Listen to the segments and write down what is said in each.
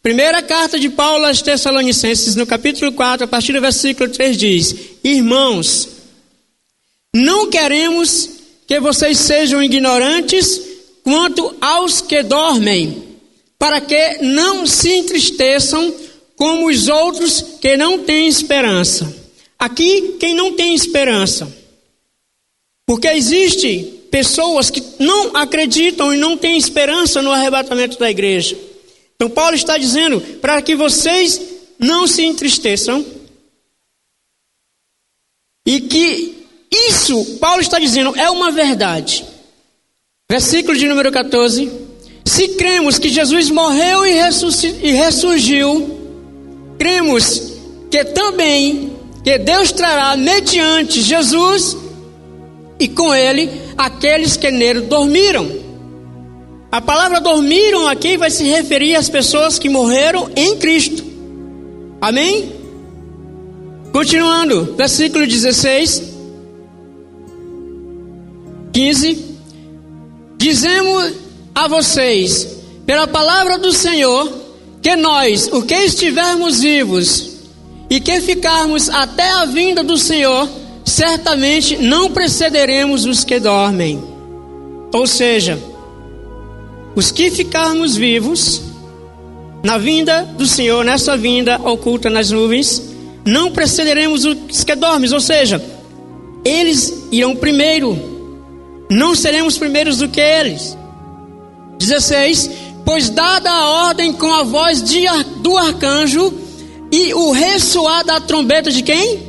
Primeira carta de Paulo aos Tessalonicenses, no capítulo 4, a partir do versículo 3 diz: Irmãos, não queremos que vocês sejam ignorantes quanto aos que dormem, para que não se entristeçam como os outros que não têm esperança. Aqui, quem não tem esperança, porque existe pessoas que não acreditam e não têm esperança no arrebatamento da igreja. Então Paulo está dizendo para que vocês não se entristeçam, e que isso, Paulo está dizendo, é uma verdade. Versículo de número 14: se cremos que Jesus morreu e ressurgiu, cremos que também que Deus trará mediante Jesus e com ele aqueles que nele dormiram. A palavra dormiram aqui vai se referir às pessoas que morreram em Cristo. Amém? Continuando, versículo 16, 15. Dizemos a vocês, pela palavra do Senhor, que nós, o que estivermos vivos e que ficarmos até a vinda do Senhor, certamente não precederemos os que dormem. Ou seja, os que ficarmos vivos na vinda do Senhor, nessa vinda oculta nas nuvens, não precederemos os que dormem. Ou seja, eles irão primeiro, não seremos primeiros do que eles. 16: pois dada a ordem com a voz do arcanjo e o ressoar da trombeta de quem?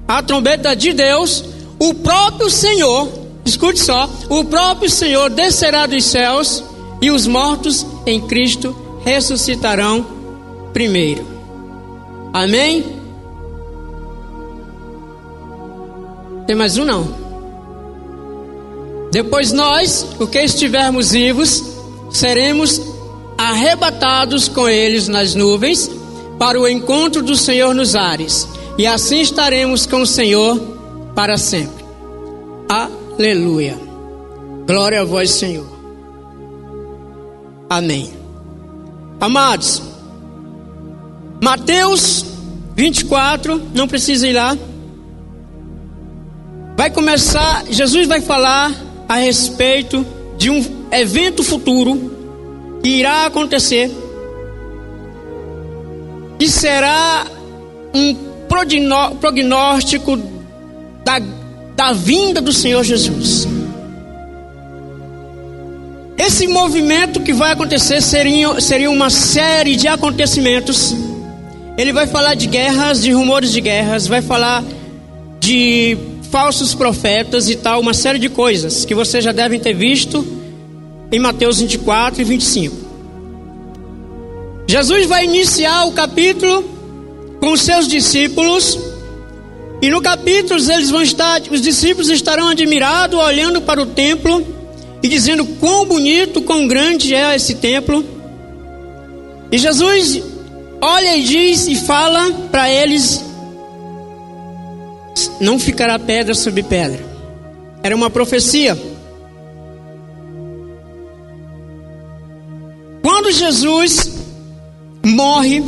A trombeta de Deus, o próprio Senhor, escute só, o próprio Senhor descerá dos céus e os mortos em Cristo ressuscitarão primeiro. Amém? Tem mais um não? Depois nós, o que estivermos vivos, seremos arrebatados com eles nas nuvens para o encontro do Senhor nos ares, e assim estaremos com o Senhor para sempre. Aleluia. Glória a vós, Senhor. Amém. Amados, Mateus 24, não precisa ir lá. Vai começar, Jesus vai falar a respeito de um evento futuro que irá acontecer, que será um prognóstico da vinda do Senhor Jesus. Esse movimento que vai acontecer seria uma série de acontecimentos. Ele vai falar de guerras, de rumores de guerras, vai falar de falsos profetas e tal, uma série de coisas que vocês já devem ter visto em Mateus 24 e 25. Jesus vai iniciar o capítulo com os seus discípulos, e no capítulo os discípulos estarão admirados, olhando para o templo e dizendo quão bonito, quão grande é esse templo. E Jesus olha e diz e fala para eles: não ficará pedra sobre pedra. Era uma profecia. Quando Jesus morre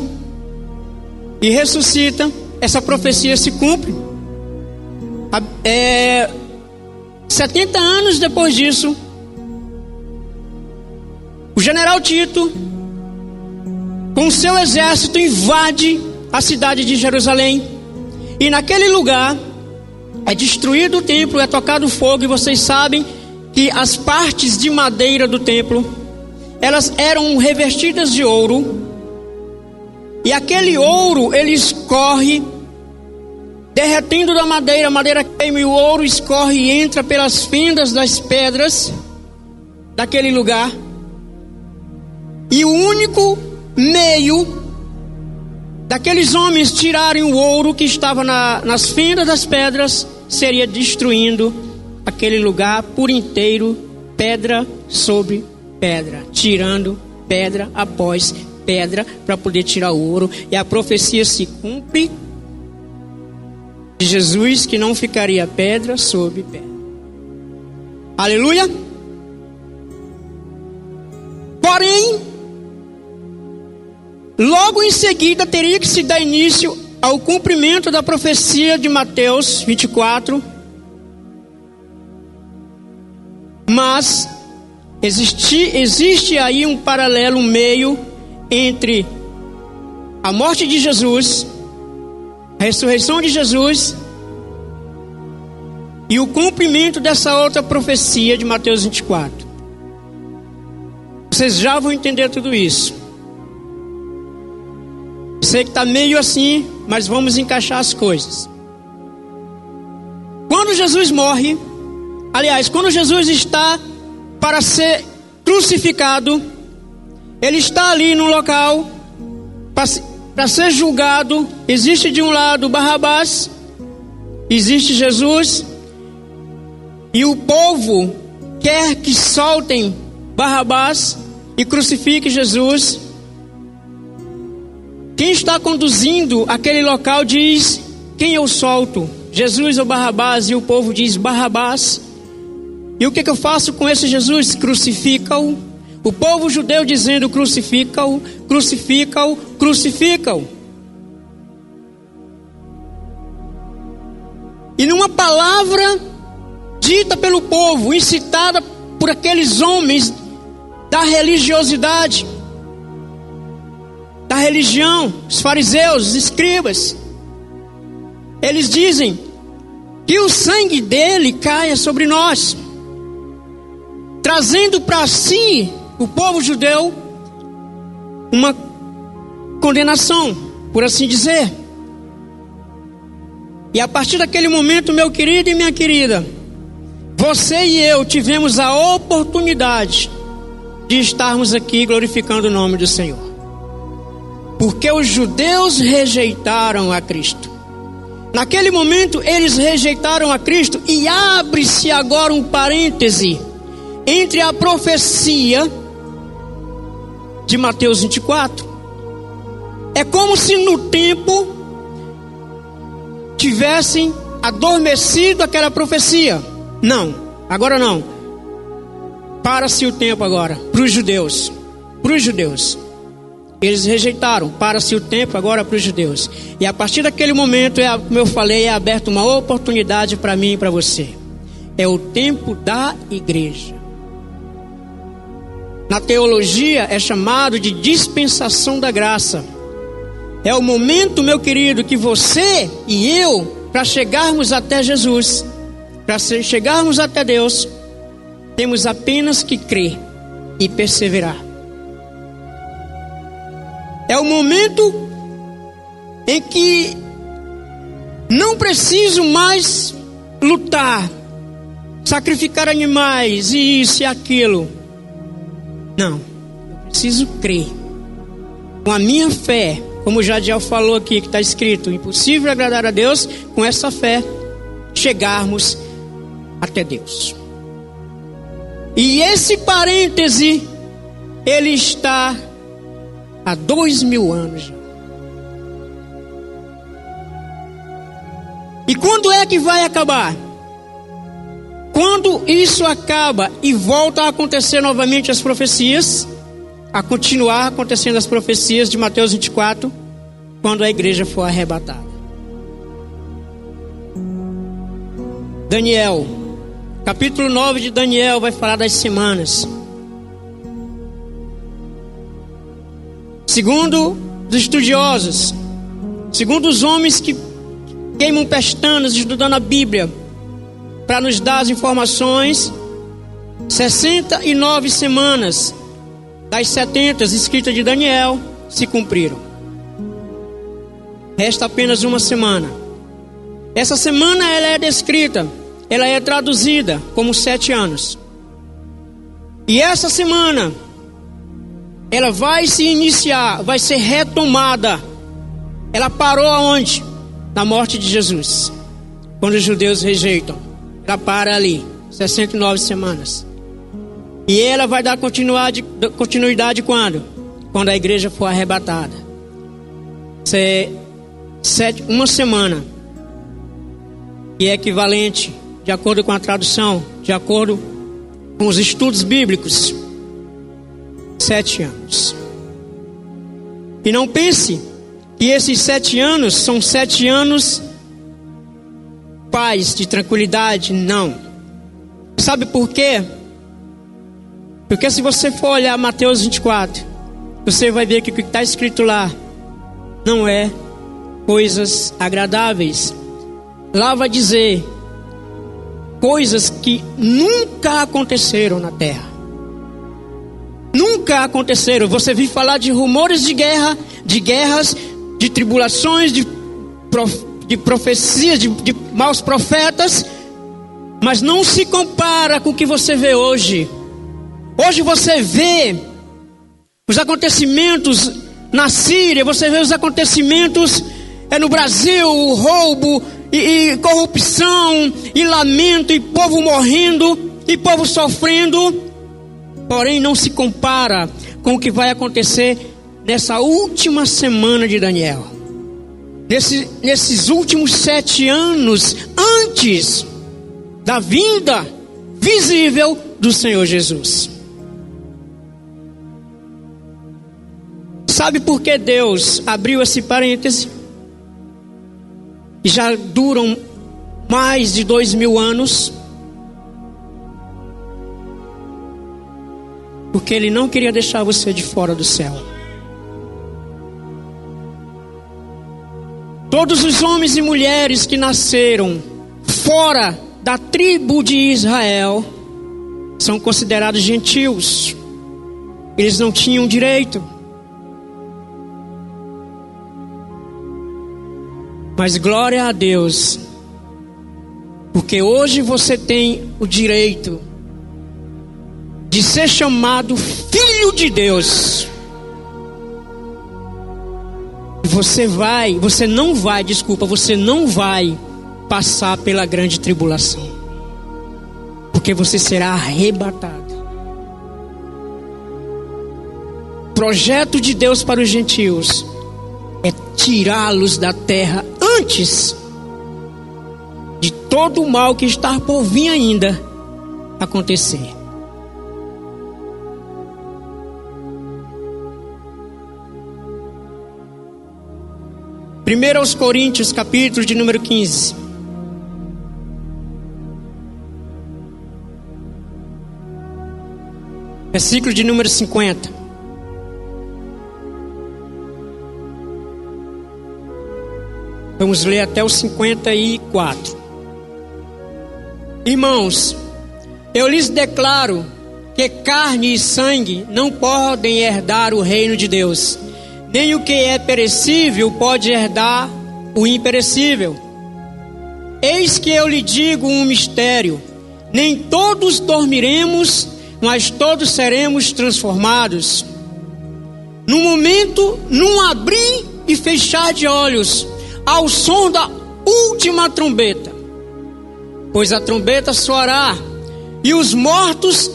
e ressuscita, essa profecia se cumpre. 70 anos depois disso, o general Tito, com seu exército, invade a cidade de Jerusalém. E naquele lugar é destruído o templo, é tocado fogo. E vocês sabem que as partes de madeira do templo, elas eram revestidas de ouro. E aquele ouro, ele escorre, derretendo da madeira, a madeira queima e o ouro escorre e entra pelas fendas das pedras daquele lugar. E o único meio daqueles homens tirarem o ouro que estava nas fendas das pedras seria destruindo aquele lugar por inteiro, pedra sobre pedra, tirando pedra após pedra para poder tirar o ouro. E a profecia se cumpre de Jesus, que não ficaria pedra sobre pedra. Aleluia. Porém, logo em seguida teria que se dar início ao cumprimento da profecia de Mateus 24. Mas existe aí um paralelo, meio entre a morte de Jesus, a ressurreição de Jesus e o cumprimento dessa outra profecia de Mateus 24. Vocês já vão entender tudo isso. Sei que está meio assim, mas vamos encaixar as coisas. Quando Jesus morre, aliás, quando Jesus está para ser crucificado, ele está ali no local para ser julgado. Existe de um lado Barrabás, existe Jesus, e o povo quer que soltem Barrabás e crucifiquem Jesus. Quem está conduzindo aquele local diz: quem eu solto, Jesus ou Barrabás? E o povo diz: Barrabás. E o que eu faço com esse Jesus? Crucifica-o. O povo judeu dizendo: crucifica-o, crucifica-o, crucifica-o. E numa palavra dita pelo povo, incitada por aqueles homens da religiosidade, da religião, os fariseus, os escribas, eles dizem: que o sangue dele caia sobre nós, trazendo para si, o povo judeu, uma condenação, por assim dizer. E a partir daquele momento, meu querido e minha querida, você e eu tivemos a oportunidade de estarmos aqui glorificando o nome do Senhor, porque os judeus rejeitaram a Cristo. Naquele momento eles rejeitaram a Cristo, e abre-se agora um parêntese entre a profecia de Mateus 24. É como se no tempo tivessem adormecido aquela profecia. Não, agora não. Para-se o tempo agora, para os judeus. Eles rejeitaram, para-se o tempo agora para os judeus. E a partir daquele momento, como eu falei, é aberta uma oportunidade para mim e para você. É o tempo da igreja. Na teologia é chamado de dispensação da graça. É o momento, meu querido, que você e eu, para chegarmos até Jesus, para chegarmos até Deus, temos apenas que crer e perseverar. É o momento em que não preciso mais lutar, sacrificar animais e isso e aquilo. Não, eu preciso crer. Com a minha fé, como o Jadiel falou aqui, que está escrito: impossível agradar a Deus, com essa fé chegarmos até Deus. E esse parêntese, ele está há 2000 anos já. E quando é que vai acabar? Quando isso acaba e volta a acontecer novamente as profecias, a continuar acontecendo as profecias de Mateus 24, quando a igreja for arrebatada. Daniel, capítulo 9 de Daniel vai falar das semanas. Segundo os estudiosos, segundo os homens que queimam pestanas estudando a Bíblia para nos dar as informações, 69 semanas das 70 escritas de Daniel se cumpriram. Resta apenas uma semana. Essa semana ela é descrita, ela é traduzida como 7 anos. E essa semana ela vai se iniciar, vai ser retomada. Ela parou aonde? Na morte de Jesus. Quando os judeus rejeitam, ela para ali, 69 semanas. E ela vai dar continuidade quando? Quando a igreja for arrebatada. Uma semana. E é equivalente, de acordo com a tradução, de acordo com os estudos bíblicos, 7 anos. E não pense que esses 7 anos são 7 anos paz, de tranquilidade. Não. Sabe por quê? Porque se você for olhar Mateus 24, você vai ver que o que está escrito lá não é coisas agradáveis. Lá vai dizer coisas que nunca aconteceram na terra. Nunca aconteceram. Você viu falar de rumores de guerra, de guerras, de tribulações, de profecias, de maus profetas, mas não se compara com o que você vê hoje. Hoje você vê os acontecimentos na Síria, você vê os acontecimentos no Brasil, o roubo e corrupção e lamento e povo morrendo e povo sofrendo. Porém não se compara com o que vai acontecer nessa última semana de Daniel. Nesses últimos 7 anos antes da vinda visível do Senhor Jesus. Sabe por que Deus abriu esse parêntese? Já duram mais de 2000 anos. Porque Ele não queria deixar você de fora do céu. Todos os homens e mulheres que nasceram fora da tribo de Israel são considerados gentios. Eles não tinham direito. Mas glória a Deus, porque hoje você tem o direito de ser chamado filho de Deus. Você não vai passar pela grande tribulação, porque você será arrebatado. O projeto de Deus para os gentios é tirá-los da terra antes de todo o mal que está por vir ainda acontecer. Primeiro aos Coríntios, capítulo de número 15. Versículo de número 50. Vamos ler até o 54. Irmãos, eu lhes declaro que carne e sangue não podem herdar o reino de Deus. Nem o que é perecível pode herdar o imperecível. Eis que eu lhe digo um mistério: nem todos dormiremos, mas todos seremos transformados. No momento, num abrir e fechar de olhos, ao som da última trombeta. Pois a trombeta soará, e os mortos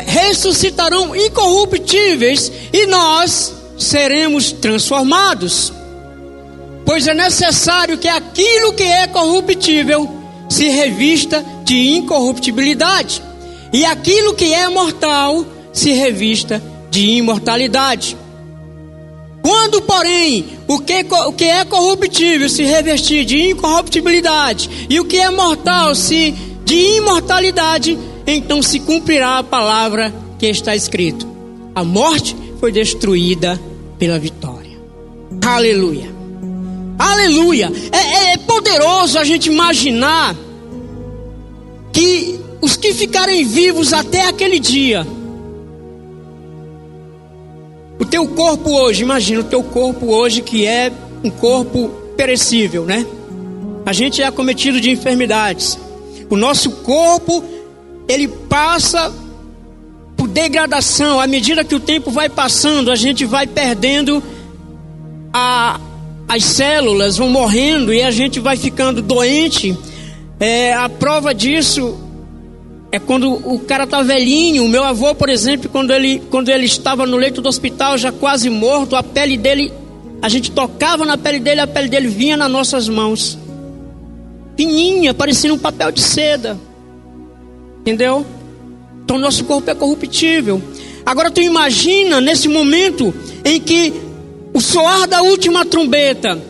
ressuscitarão incorruptíveis, e nós seremos transformados. Pois é necessário que aquilo que é corruptível se revista de incorruptibilidade, e aquilo que é mortal se revista de imortalidade. Quando, porém, o que é corruptível se revestir de incorruptibilidade, e o que é mortal de imortalidade, então se cumprirá a palavra que está escrito: a morte foi destruída pela vitória. Aleluia. Aleluia. É poderoso a gente imaginar que os que ficarem vivos até aquele dia, o teu corpo hoje, imagina o teu corpo hoje, que é um corpo perecível, né? A gente é acometido de enfermidades. O nosso corpo, ele passa por degradação. À medida que o tempo vai passando, a gente vai perdendo as células, vão morrendo e a gente vai ficando doente. A prova disso é quando o cara tá velhinho. O meu avô, por exemplo, quando ele estava no leito do hospital, já quase morto, a pele dele, a gente tocava na pele dele, a pele dele vinha nas nossas mãos, fininha, parecendo um papel de seda. Entendeu? Então nosso corpo é corruptível. Agora tu imagina nesse momento em que o soar da última trombeta,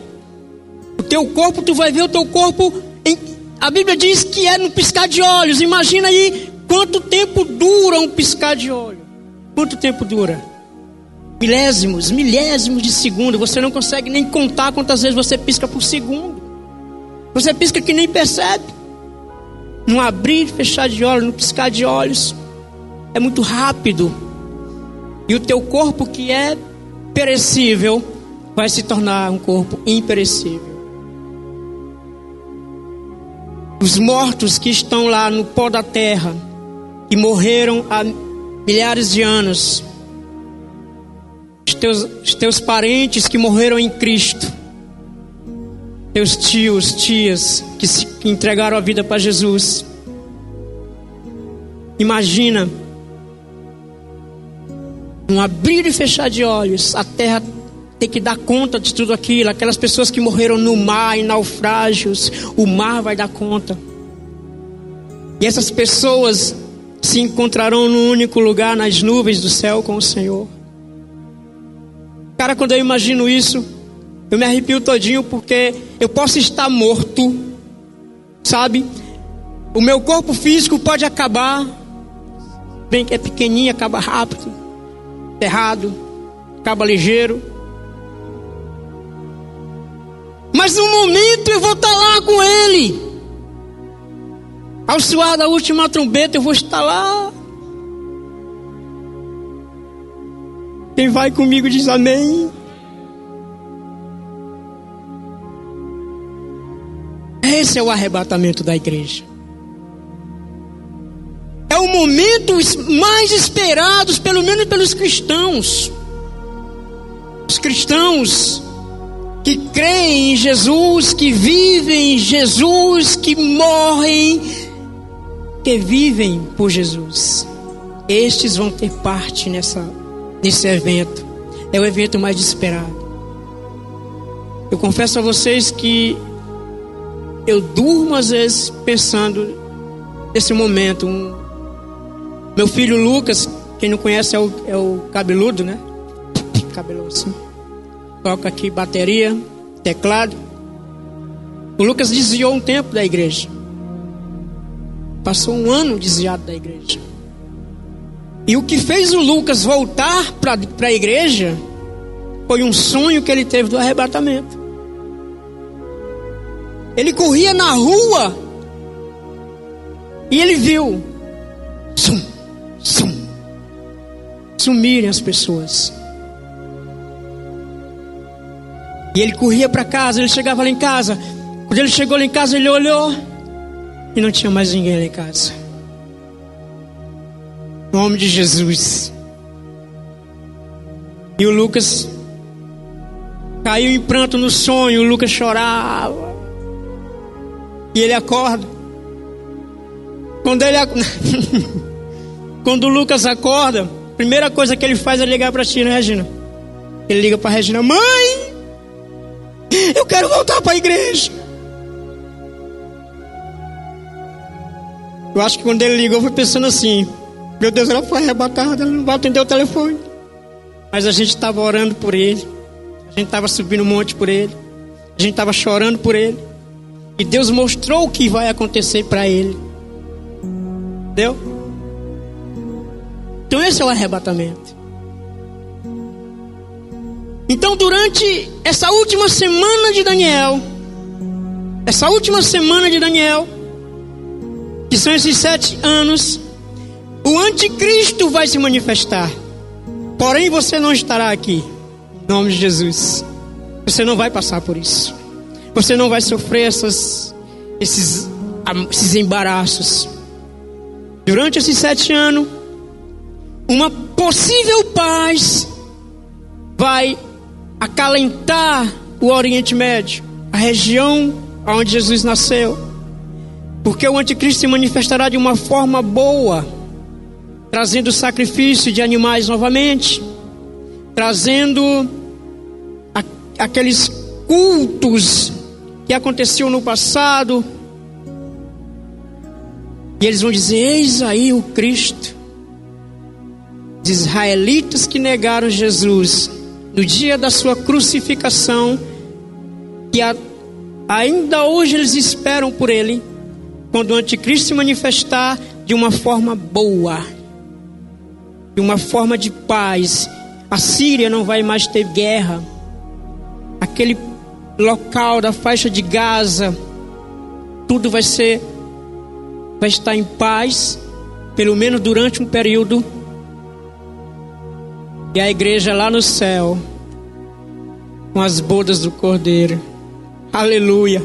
o teu corpo, tu vai ver o teu corpo, a Bíblia diz que é no piscar de olhos. Imagina aí quanto tempo dura um piscar de olho. Quanto tempo dura? Milésimos de segundo. Você não consegue nem contar quantas vezes você pisca por segundo. Você pisca que nem percebe. No abrir e fechar de olhos, no piscar de olhos, é muito rápido. E o teu corpo, que é perecível, vai se tornar um corpo imperecível. Os mortos que estão lá no pó da terra, que morreram há milhares de anos, os teus parentes que morreram em Cristo, teus tios, tias que entregaram a vida para Jesus. Imagina, um abrir e fechar de olhos, a terra tem que dar conta de tudo aquilo. Aquelas pessoas que morreram no mar, em naufrágios, o mar vai dar conta. E essas pessoas se encontrarão num único lugar, nas nuvens do céu com o Senhor. Cara, quando eu imagino isso, eu me arrepio todinho, porque eu posso estar morto, sabe? O meu corpo físico pode acabar, bem que é pequenininho, acaba rápido, enterrado, acaba ligeiro. Mas no momento eu vou estar lá com Ele. Ao soar da última trombeta eu vou estar lá. Quem vai comigo diz amém. Esse é o arrebatamento da igreja. É o momento mais esperado, pelo menos pelos cristãos. Os cristãos que creem em Jesus, que vivem em Jesus, que morrem, que vivem por Jesus. Estes vão ter parte nesse evento. É o evento mais esperado. Eu confesso a vocês que eu durmo às vezes pensando nesse momento. Meu filho Lucas, quem não conhece é o cabeludo, né? Cabelo assim. Toca aqui bateria, teclado. O Lucas desviou um tempo da igreja. Passou um ano desviado da igreja. E o que fez o Lucas voltar para a igreja foi um sonho que ele teve do arrebatamento. Ele corria na rua e ele viu sumirem as pessoas. E ele corria para casa, ele chegava lá em casa. Quando ele chegou lá em casa, ele olhou e não tinha mais ninguém lá em casa. No nome de Jesus. E o Lucas caiu em pranto no sonho. O Lucas chorava. E ele acorda. Quando o Lucas acorda, a primeira coisa que ele faz é ligar para ti, né, Regina? Ele liga para Regina: mãe, eu quero voltar para a igreja. Eu acho que quando ele ligou, foi pensando assim: meu Deus, ela foi arrebatada, ela não vai atender o telefone. Mas a gente estava orando por ele, a gente estava subindo um monte por ele, a gente estava chorando por ele. E Deus mostrou o que vai acontecer para ele. Entendeu? Então esse é o arrebatamento. Então durante essa última semana de Daniel, que são esses 7 anos, o anticristo vai se manifestar. Porém você não estará aqui, em nome de Jesus. Você não vai passar por isso. Você não vai sofrer esses embaraços. Durante esses 7 anos, uma possível paz vai acalentar o Oriente Médio, a região onde Jesus nasceu. Porque o anticristo se manifestará de uma forma boa, trazendo sacrifício de animais novamente, trazendo aqueles cultos que aconteciam no passado. E eles vão dizer: eis aí o Cristo. Os israelitas que negaram Jesus no dia da sua crucificação, que ainda hoje eles esperam por ele, quando o anticristo se manifestar de uma forma boa, de uma forma de paz. A Síria não vai mais ter guerra. Aquele local da faixa de Gaza, tudo vai estar em paz, pelo menos durante um período. E a igreja lá no céu, com as bodas do Cordeiro. Aleluia.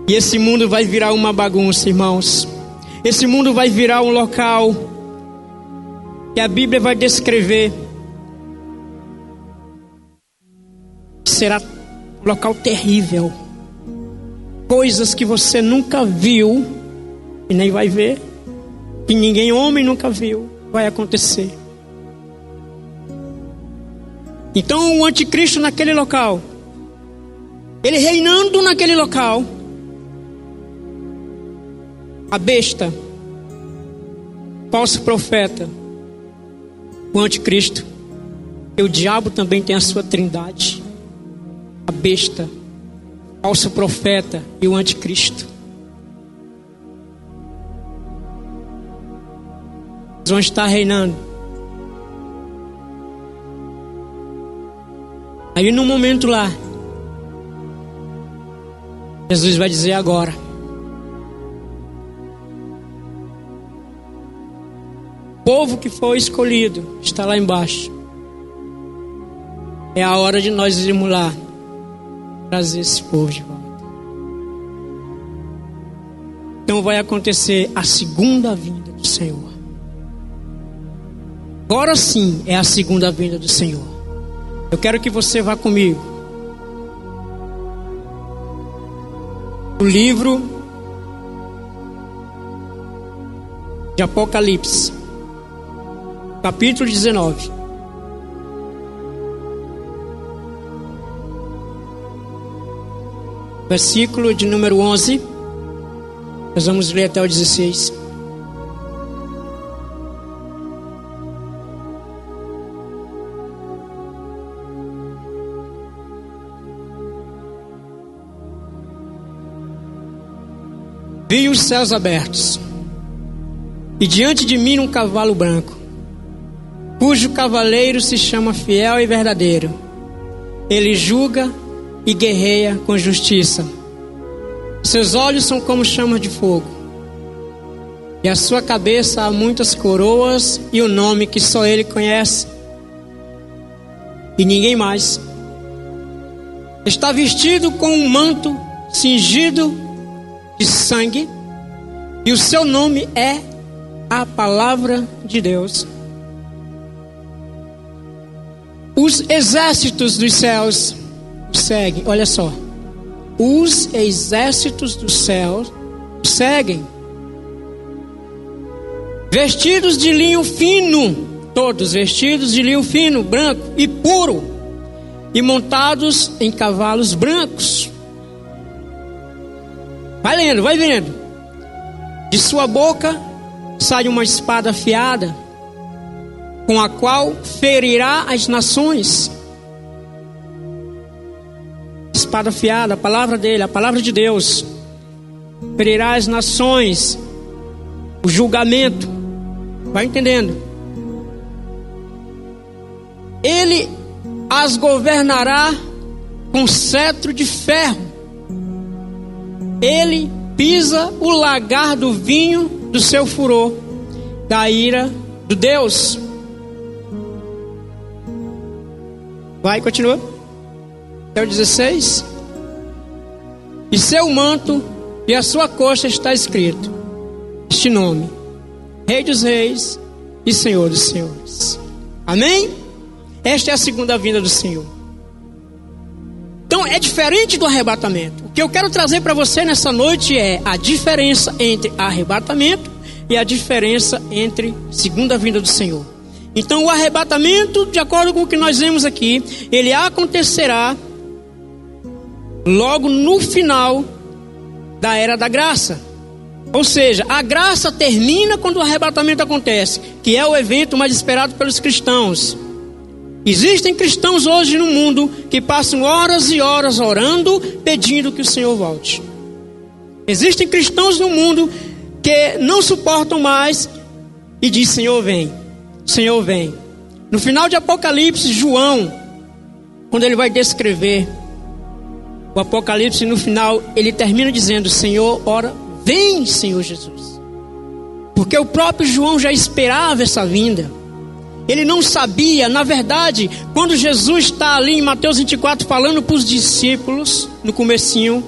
E esse mundo vai virar uma bagunça, irmãos. Esse mundo vai virar um local que a Bíblia vai descrever. Será um local terrível. Coisas que você nunca viu e nem vai ver, que ninguém, homem, nunca viu, vai acontecer. Então o anticristo naquele local, ele reinando naquele local, a besta, falso profeta, o anticristo, e o diabo também tem a sua trindade, a besta, falso profeta e o anticristo. Eles vão estar reinando. Aí no momento lá, Jesus vai dizer agora: o povo que foi escolhido está lá embaixo. É a hora de nós irmos lá trazer esse povo de volta. Então vai acontecer a segunda vinda do Senhor. Agora sim é a segunda vinda do Senhor. Eu quero que você vá comigo o livro de Apocalipse, capítulo 19. Versículo de número 11. Nós vamos ler até o 16. Vi os céus abertos, e diante de mim um cavalo branco, cujo cavaleiro se chama Fiel e Verdadeiro. Ele julga e guerreia com justiça. Seus olhos são como chamas de fogo, e a sua cabeça há muitas coroas, e o nome que só ele conhece, e ninguém mais. Está vestido com um manto cingido de sangue, e o seu nome é a Palavra de Deus. Os exércitos dos céus o seguem. Olha só, os exércitos dos céus o seguem, vestidos de linho fino, todos vestidos de linho fino, branco e puro, e montados em cavalos brancos. Vai lendo, vai vendo. De sua boca sai uma espada afiada, com a qual ferirá as nações. Espada afiada, a palavra dele, a palavra de Deus. Ferirá as nações. O julgamento. Vai entendendo? Ele as governará com cetro de ferro. Ele pisa o lagar do vinho do seu furor, da ira do Deus. Vai, continua. Até o 16. E seu manto e a sua coxa está escrito este nome: Rei dos Reis e Senhor dos Senhores. Amém? Esta é a segunda vinda do Senhor. Então é diferente do arrebatamento. O que eu quero trazer para você nessa noite é a diferença entre arrebatamento e a diferença entre segunda vinda do Senhor. Então o arrebatamento, de acordo com o que nós vemos aqui, ele acontecerá logo no final da era da graça. Ou seja, a graça termina quando o arrebatamento acontece, que é o evento mais esperado pelos cristãos. Existem cristãos hoje no mundo que passam horas e horas orando, pedindo que o Senhor volte. Existem cristãos no mundo que não suportam mais e dizem: Senhor, vem, Senhor, vem. No final de Apocalipse, João, quando ele vai descrever o Apocalipse, no final ele termina dizendo: Senhor, ora, vem, Senhor Jesus. Porque o próprio João já esperava essa vinda. Ele não sabia, na verdade, quando Jesus está ali em Mateus 24 falando para os discípulos, no comecinho,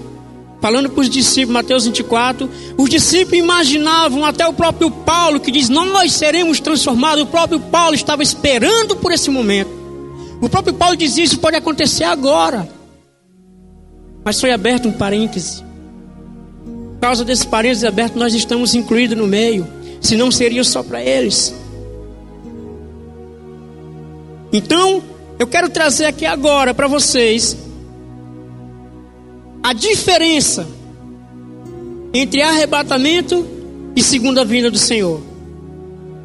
falando para os discípulos, Mateus 24, os discípulos imaginavam, até o próprio Paulo que diz: nós seremos transformados. O próprio Paulo estava esperando por esse momento. O próprio Paulo diz: isso pode acontecer agora. Mas foi aberto um parêntese. Por causa desse parêntese aberto, nós estamos incluídos no meio. Senão seria só para eles. Então, eu quero trazer aqui agora para vocês a diferença entre arrebatamento e segunda vinda do Senhor.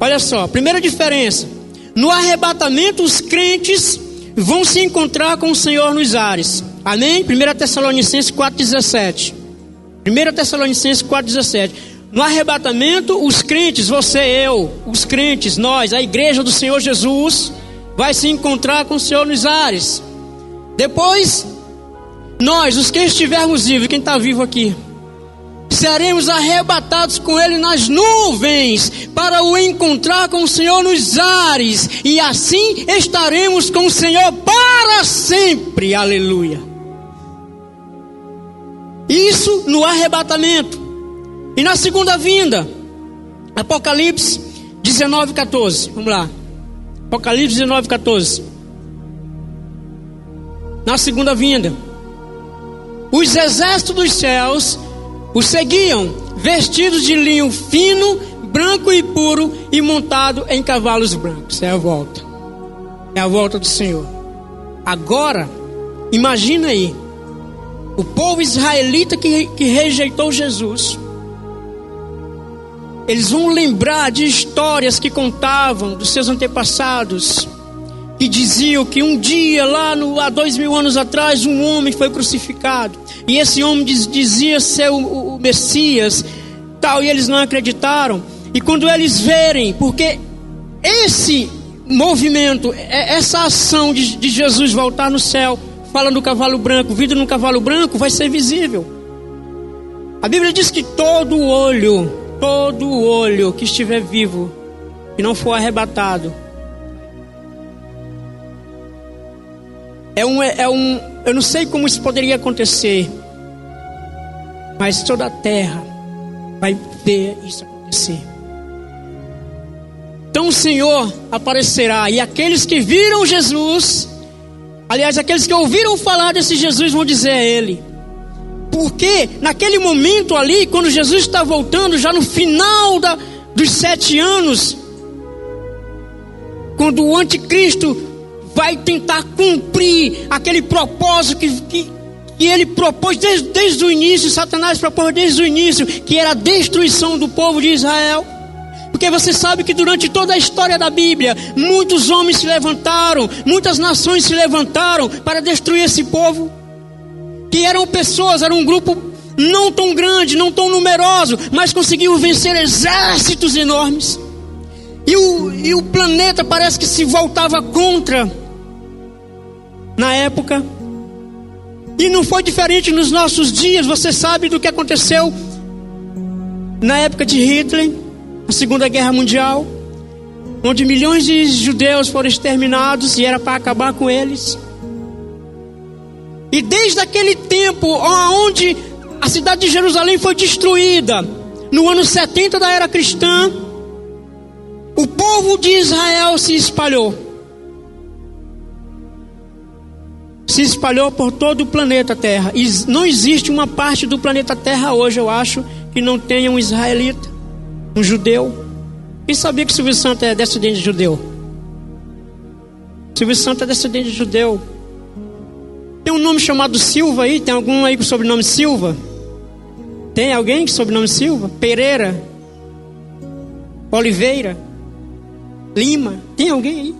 Olha só, primeira diferença: no arrebatamento os crentes vão se encontrar com o Senhor nos ares. Amém? 1 Tessalonicenses 4,17. 1 Tessalonicenses 4,17. No arrebatamento os crentes, você, eu, os crentes, nós, a igreja do Senhor Jesus, vai se encontrar com o Senhor nos ares. Depois, nós, os que estivermos vivos, quem está vivo aqui, seremos arrebatados com Ele nas nuvens, para o encontrar com o Senhor nos ares, e assim estaremos com o Senhor para sempre. Aleluia. Isso no arrebatamento. E na segunda vinda, Apocalipse 19:14. Vamos lá. Apocalipse 19:14. Na segunda vinda, os exércitos dos céus o seguiam, vestidos de linho fino, branco e puro, e montado em cavalos brancos. É a volta. É a volta do Senhor. Agora, imagina aí, o povo israelita que rejeitou Jesus. Eles vão lembrar de histórias que contavam dos seus antepassados, que diziam que um dia lá há 2000 anos atrás um homem foi crucificado, e esse homem dizia ser o Messias tal, e eles não acreditaram. E quando eles verem, porque esse movimento, essa ação de Jesus voltar no céu, fala no cavalo branco, vindo no cavalo branco, vai ser visível. A Bíblia diz que todo olho que estiver vivo e não for arrebatado, eu não sei como isso poderia acontecer, mas toda a terra vai ver isso acontecer. Então o Senhor aparecerá, e aqueles que viram Jesus, aliás, aqueles que ouviram falar desse Jesus, vão dizer a Ele. Porque naquele momento ali, quando Jesus está voltando, já no final dos 7 anos, quando o anticristo vai tentar cumprir aquele propósito que ele propôs desde o início, Satanás propôs desde o início, que era a destruição do povo de Israel. Porque você sabe que durante toda a história da Bíblia, muitos homens se levantaram, muitas nações se levantaram para destruir esse povo. Que eram pessoas, era um grupo não tão grande, não tão numeroso, mas conseguiu vencer exércitos enormes. E o planeta parece que se voltava contra na época. E não foi diferente nos nossos dias. Você sabe do que aconteceu na época de Hitler, a Segunda Guerra Mundial, onde milhões de judeus foram exterminados e era para acabar com eles. E desde aquele tempo, onde a cidade de Jerusalém foi destruída, no ano 70 da era cristã, o povo de Israel se espalhou. Se espalhou por todo o planeta Terra. E não existe uma parte do planeta Terra hoje, eu acho, que não tenha um israelita, um judeu. Quem sabia que Silvio Santos é descendente de judeu? Silvio Santos é descendente de judeu. Tem um nome chamado Silva aí? Tem algum aí com sobrenome Silva? Tem alguém com sobrenome Silva? Pereira? Oliveira? Lima? Tem alguém aí?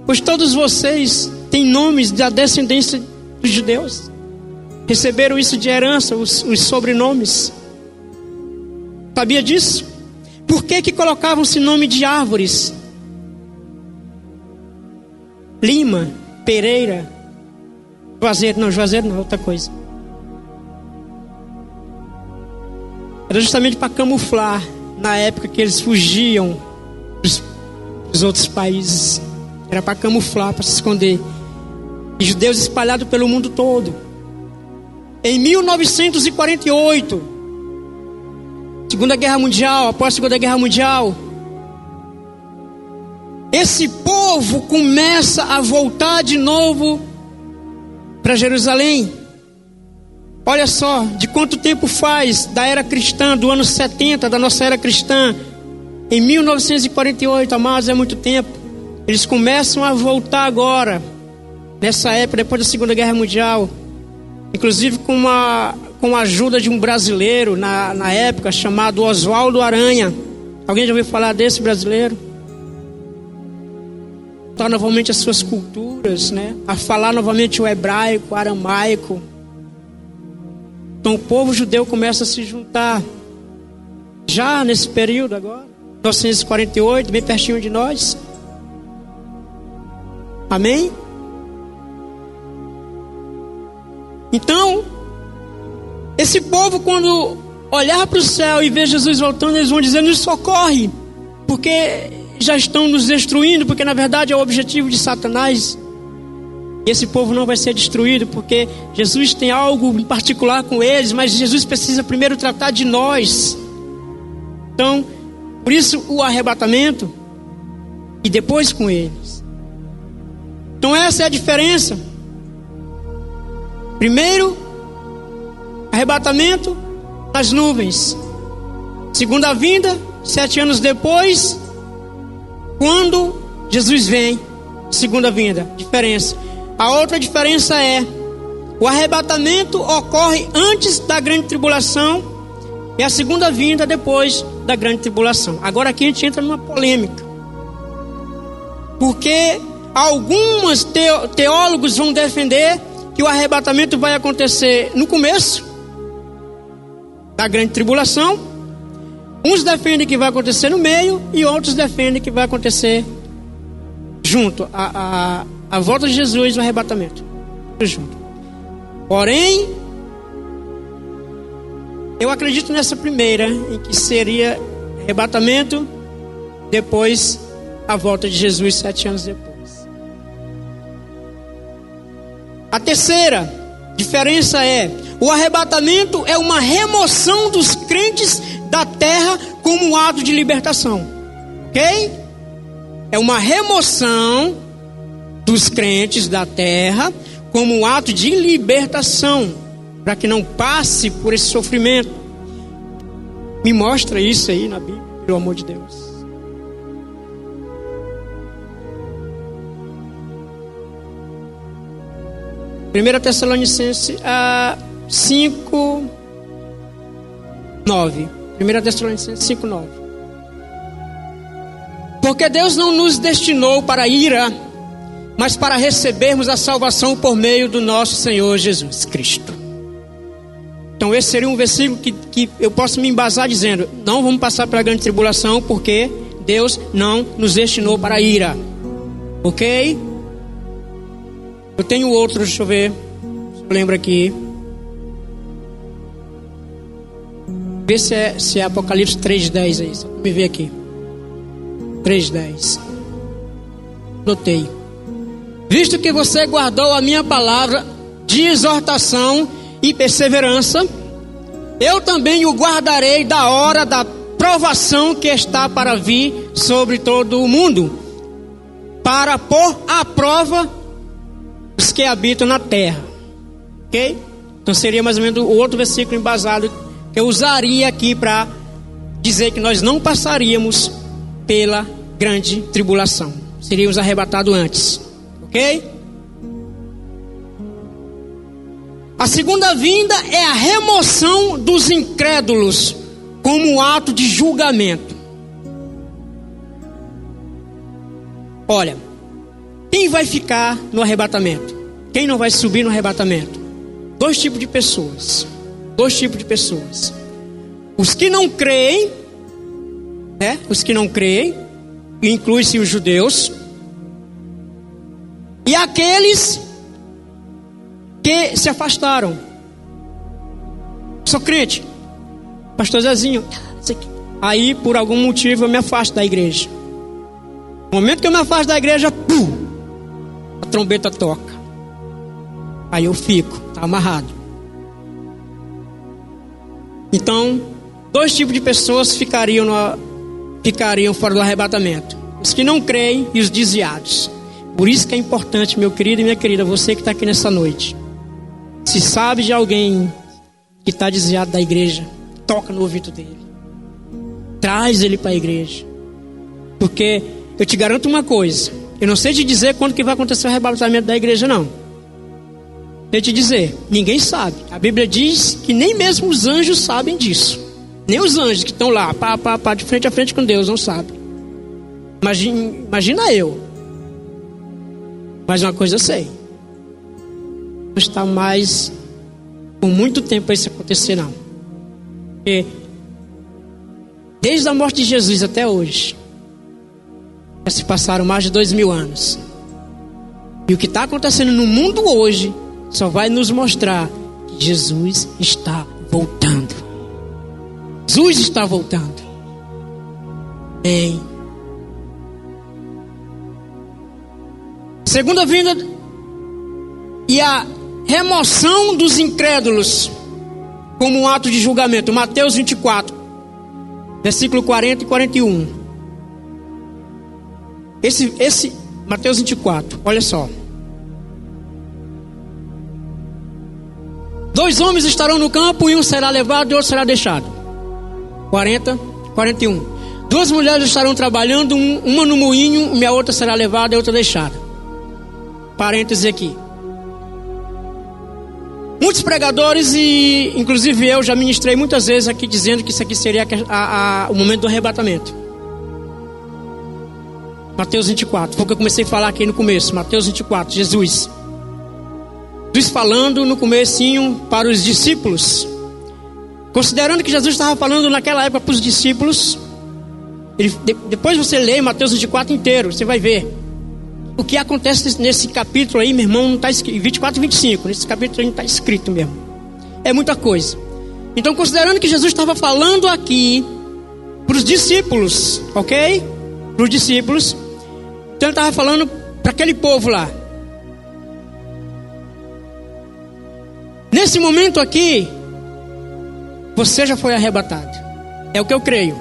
pois todos vocês têm nomes da descendência dos judeus. Receberam isso de herança, os sobrenomes. Sabia disso? Por que colocavam-se nome de árvores? Lima, Pereira, Juazeiro não, outra coisa. Era justamente para camuflar, na época que eles fugiam dos outros países. Era para camuflar, para se esconder. E judeus espalhados pelo mundo todo. Em 1948, Segunda Guerra Mundial, após a Segunda Guerra Mundial, esse povo começa a voltar de novo para Jerusalém. Olha só, de quanto tempo faz da era cristã, do ano 70, da nossa era cristã. Em 1948, amados, é muito tempo. Eles começam a voltar agora, nessa época, depois da Segunda Guerra Mundial. Inclusive com a ajuda de um brasileiro, na época, chamado Oswaldo Aranha. Alguém já ouviu falar desse brasileiro? Voltar novamente as suas culturas, né? A falar novamente o hebraico, o aramaico. Então o povo judeu começa a se juntar já nesse período agora, 1948, bem pertinho de nós. Amém? Então, esse povo, quando olhar para o céu e ver Jesus voltando, eles vão dizer: nos socorre, porque já estão nos destruindo, porque na verdade é o objetivo de Satanás. E esse povo não vai ser destruído, porque Jesus tem algo em particular com eles, mas Jesus precisa primeiro tratar de nós. Então, por isso o arrebatamento e depois com eles. Então essa é a diferença. Primeiro, arrebatamento nas nuvens. Segunda vinda, 7 anos depois, quando Jesus vem, segunda vinda. Diferença. A outra diferença é: o arrebatamento ocorre antes da grande tribulação e a segunda vinda depois da grande tribulação. Agora aqui a gente entra numa polêmica, porque alguns teólogos vão defender que o arrebatamento vai acontecer no começo da grande tribulação. Uns defendem que vai acontecer no meio e outros defendem que vai acontecer junto a volta de Jesus e o arrebatamento junto. Porém, eu acredito nessa primeira, em que seria arrebatamento, depois a volta de Jesus 7 anos depois. A terceira diferença é: o arrebatamento é uma remoção dos crentes da terra como um ato de libertação. Ok? É uma remoção dos crentes da terra como um ato de libertação, para que não passe por esse sofrimento. Me mostra isso aí na Bíblia, pelo amor de Deus. Primeira Tessalonicenses 5:9. Primeira Tessalonicenses 5:9. Porque Deus não nos destinou para a ira, mas para recebermos a salvação por meio do nosso Senhor Jesus Cristo. Então esse seria um versículo que eu posso me embasar dizendo: não vamos passar pela grande tribulação, porque Deus não nos destinou para a ira. Ok? Eu tenho outro, deixa eu ver se eu lembro aqui. Vê se é Apocalipse 3:10 aí, só me ver aqui. 3:10. Notei. Visto que você guardou a minha palavra de exortação e perseverança, eu também o guardarei da hora da provação que está para vir sobre todo o mundo, para pôr à prova os que habitam na terra. Ok? Então seria mais ou menos o outro versículo embasado que eu usaria aqui para dizer que nós não passaríamos pela grande tribulação. Seríamos arrebatados antes. Ok? A segunda vinda é a remoção dos incrédulos como um ato de julgamento. Olha, Quem vai ficar no arrebatamento? Quem não vai subir no arrebatamento? Dois tipos de pessoas. Os que não creem, os que não creem, inclui-se os judeus, e aqueles que se afastaram. Sou crente, pastor Zezinho, aí por algum motivo eu me afasto da igreja. No momento que eu me afasto da igreja, a trombeta toca. Aí eu fico, tá amarrado. Então, dois tipos de pessoas ficariam fora do arrebatamento: os que não creem e os desviados. Por isso que é importante, meu querido e minha querida, você que está aqui nessa noite, se sabe de alguém que está desviado da igreja, toca no ouvido dele, traz ele para a igreja, porque eu te garanto uma coisa: eu não sei te dizer quando que vai acontecer o arrebatamento da igreja, não. Eu te dizer, ninguém sabe. A Bíblia diz que nem mesmo os anjos sabem disso. Nem os anjos que estão lá, de frente a frente com Deus, não sabem. Imagina eu. Mas uma coisa eu sei: não está mais por muito tempo para isso acontecer, não. Porque desde a morte de Jesus até hoje, já se passaram mais de 2000 anos. E o que está acontecendo no mundo hoje só vai nos mostrar que Jesus está voltando. Jesus está voltando. Amém. Segunda vinda e a remoção dos incrédulos como um ato de julgamento. Mateus 24, versículo 40 e 41. Esse Mateus 24, olha só. 2 homens estarão no campo e um será levado e outro será deixado. 40, 41. 2 mulheres estarão trabalhando, uma no moinho e a outra será levada e a outra deixada. Parêntese aqui. Muitos pregadores, e inclusive eu já ministrei muitas vezes aqui dizendo que isso aqui seria o momento do arrebatamento. Mateus 24, foi o que eu comecei a falar aqui no começo. Mateus 24, Jesus falando no comecinho para os discípulos. Considerando que Jesus estava falando naquela época para os discípulos, depois você lê Mateus 24 inteiro, você vai ver o que acontece nesse capítulo aí, meu irmão, não está escrito. 24 e 25, nesse capítulo aí não está escrito mesmo. É muita coisa. Então, considerando que Jesus estava falando aqui para os discípulos, ok? Para os discípulos. Então ele estava falando para aquele povo lá. Nesse momento aqui, você já foi arrebatado. É o que eu creio.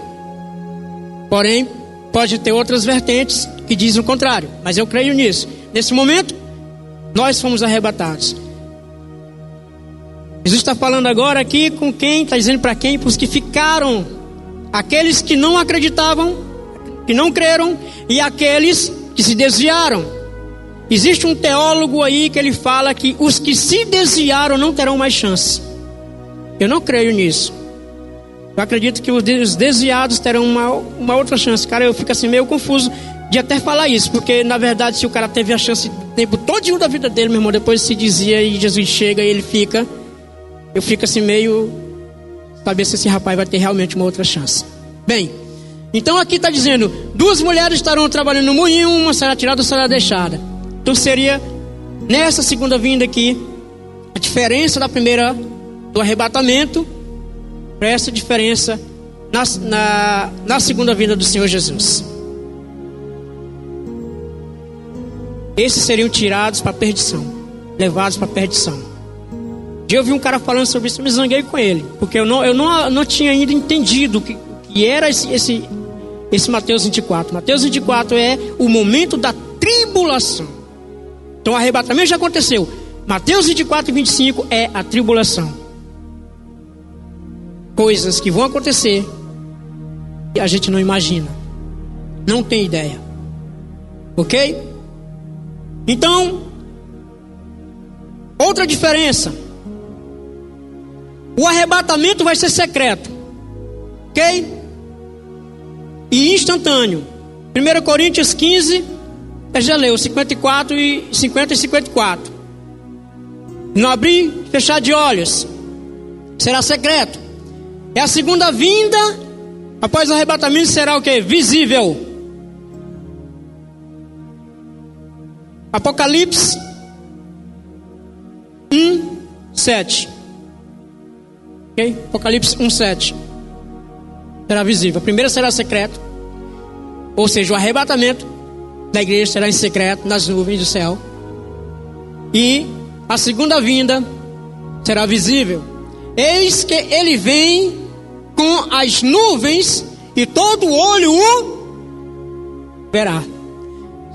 Porém, pode ter outras vertentes que dizem o contrário, mas eu creio nisso. Nesse momento, nós fomos arrebatados. Jesus está falando agora aqui com quem? Está dizendo para quem? Para os que ficaram. Aqueles que não acreditavam, que não creram, e aqueles que se desviaram. Existe um teólogo aí que ele fala que os que se desviaram não terão mais chance. Eu não creio nisso. Eu acredito que os desviados terão uma outra chance. Cara, eu fico assim meio confuso de até falar isso, porque na verdade se o cara teve a chance o tempo todinho da vida dele, meu irmão, depois se dizia e Jesus chega e ele fica, eu fico assim meio saber se esse rapaz vai ter realmente uma outra chance. Bem, então aqui está dizendo, 2 mulheres estarão trabalhando no moinho, uma será tirada, outra será deixada. Então seria nessa segunda vinda aqui a diferença da primeira, do arrebatamento, para essa diferença na segunda vinda do Senhor Jesus. Esses seriam tirados para a perdição, levados para a perdição. Eu vi um cara falando sobre isso, eu me zanguei com ele, porque eu não tinha ainda entendido o que era esse Mateus 24. Mateus 24 é o momento da tribulação. Então o arrebatamento já aconteceu. Mateus 24 e 25 é a tribulação. Coisas que vão acontecer e a gente não imagina, não tem ideia. Ok? Então, outra diferença: o arrebatamento vai ser secreto, ok? E instantâneo. 1 Coríntios 15, Já leu 54 e 50 e 54. Não abrir, fechar de olhos. Será secreto. É a segunda vinda. Após o arrebatamento será o que? Visível. Apocalipse 1:7. Ok? Apocalipse 1:7. Será visível. A primeira será secreto. Ou seja, o arrebatamento da igreja será em secreto, nas nuvens do céu. E a segunda vinda será visível. Eis que ele vem com as nuvens e todo olho o verá.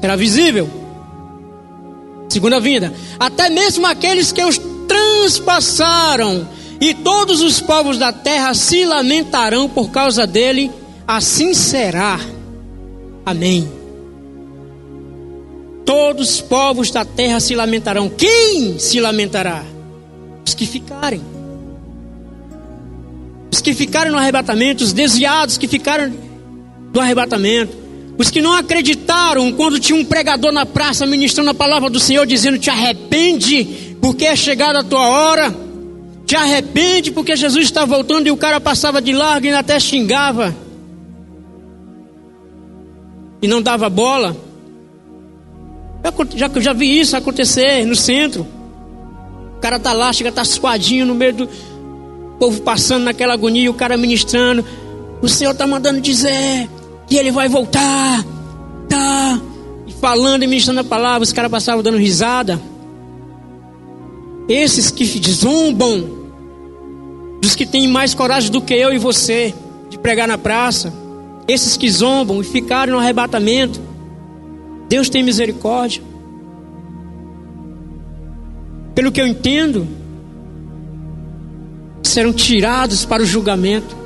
Será visível. Segunda vinda. Até mesmo aqueles que os transpassaram, e todos os povos da terra se lamentarão por causa dele. Assim será. Amém. Todos os povos da terra se lamentarão. Quem se lamentará? Os que ficarem. Os que ficaram no arrebatamento, os desviados que ficaram do arrebatamento, os que não acreditaram quando tinha um pregador na praça ministrando a palavra do Senhor, dizendo: te arrepende, porque é chegada a tua hora. Te arrepende, porque Jesus está voltando. E o cara passava de largo e até xingava e não dava bola. Já vi isso acontecer no centro. O cara tá lá, chega, tá suadinho no meio do povo passando naquela agonia, o cara ministrando: o Senhor tá mandando dizer que ele vai voltar, tá? E falando e ministrando a palavra, os caras passavam dando risada. Esses que zombam dos que têm mais coragem do que eu e você de pregar na praça, esses que zombam e ficaram no arrebatamento, Deus tem misericórdia. Pelo que eu entendo, serão tirados para o julgamento.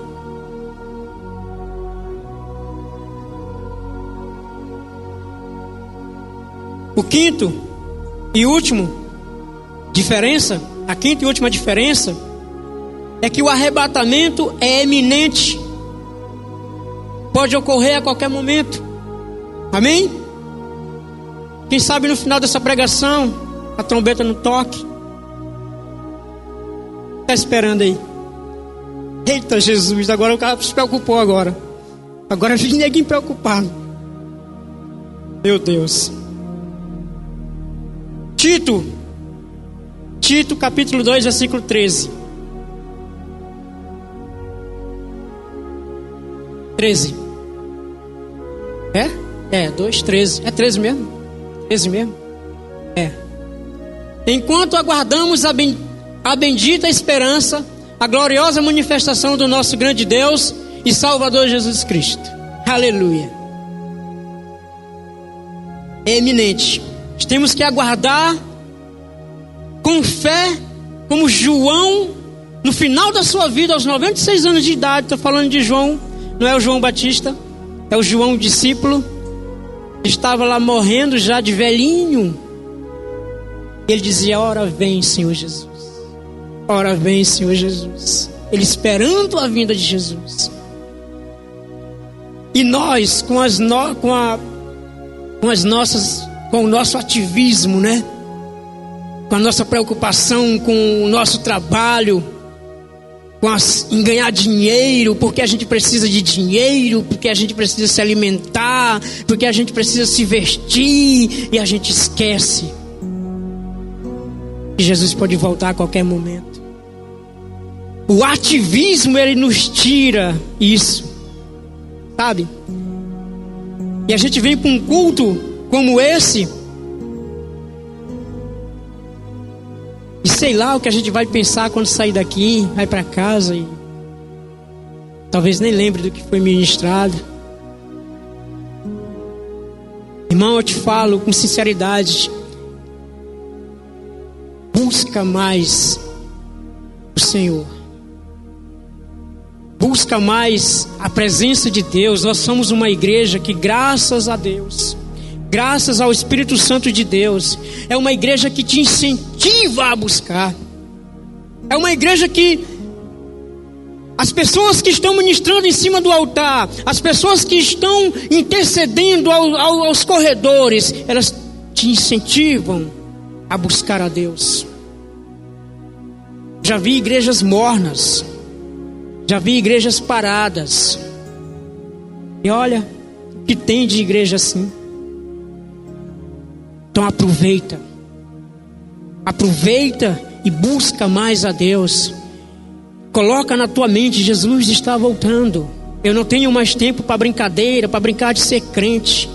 O quinto e último diferença, a quinta e última diferença é que o arrebatamento é eminente. Pode ocorrer a qualquer momento. Amém? Quem sabe no final dessa pregação a trombeta não toque. Está esperando aí. Eita Jesus, agora o cara se preocupou agora. Agora vi ninguém preocupado. Meu Deus. Tito capítulo 2, versículo 13. 13. É 2, 13. É 13 mesmo? 13 mesmo? É. Enquanto aguardamos a bendita esperança, a gloriosa manifestação do nosso grande Deus e Salvador Jesus Cristo. Aleluia. É eminente. Temos que aguardar com fé, como João, no final da sua vida, aos 96 anos de idade. Estou falando de João, não é o João Batista, é o João discípulo. Estava lá morrendo já de velhinho. Ele dizia: ora vem, Senhor Jesus. Ora vem, Senhor Jesus. Ele esperando a vinda de Jesus. E nós, com o nosso ativismo, né? Com a nossa preocupação com o nosso trabalho, em ganhar dinheiro, porque a gente precisa de dinheiro, porque a gente precisa se alimentar, porque a gente precisa se vestir, e a gente esquece que Jesus pode voltar a qualquer momento. O ativismo, ele nos tira isso, sabe? E a gente vem para um culto como esse, e sei lá o que a gente vai pensar quando sair daqui, vai para casa e talvez nem lembre do que foi ministrado. Irmão, eu te falo com sinceridade: busca mais o Senhor, busca mais a presença de Deus. Nós somos uma igreja que, graças a Deus, graças ao Espírito Santo de Deus, é uma igreja que te incentiva a buscar. É uma igreja que As pessoas que estão ministrando em cima do altar, as pessoas que estão intercedendo aos corredores, elas te incentivam a buscar a Deus. Já vi igrejas mornas, já vi igrejas paradas. E olha o que tem de igreja assim. Então aproveita e busca mais a Deus. Coloca na tua mente: Jesus está voltando. Eu não tenho mais tempo para brincadeira, para brincar de ser crente,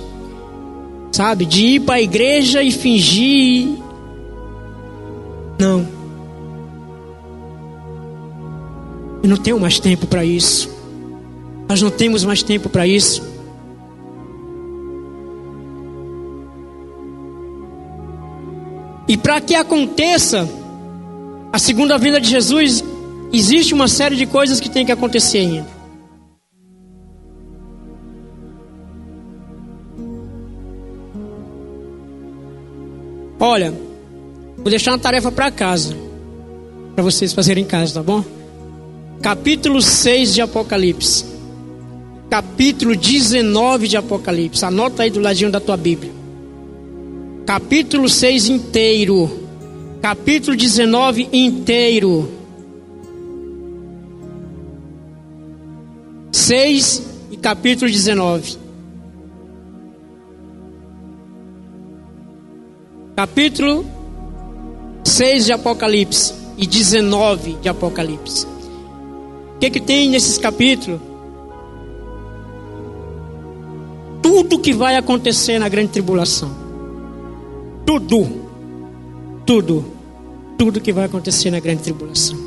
sabe, de ir para a igreja e fingir. Não, eu não tenho mais tempo para isso. Nós não temos mais tempo para isso. E para que aconteça a segunda vinda de Jesus, existe uma série de coisas que tem que acontecer ainda. Olha, vou deixar uma tarefa para casa, para vocês fazerem em casa, tá bom? Capítulo 6 de Apocalipse, capítulo 19 de Apocalipse. Anota aí do ladinho da tua Bíblia. Capítulo 6 inteiro, capítulo 19 inteiro. 6 e capítulo 19. Capítulo 6 de Apocalipse e 19 de Apocalipse. O que tem nesses capítulos? Tudo que vai acontecer na grande tribulação. Tudo que vai acontecer na grande tribulação.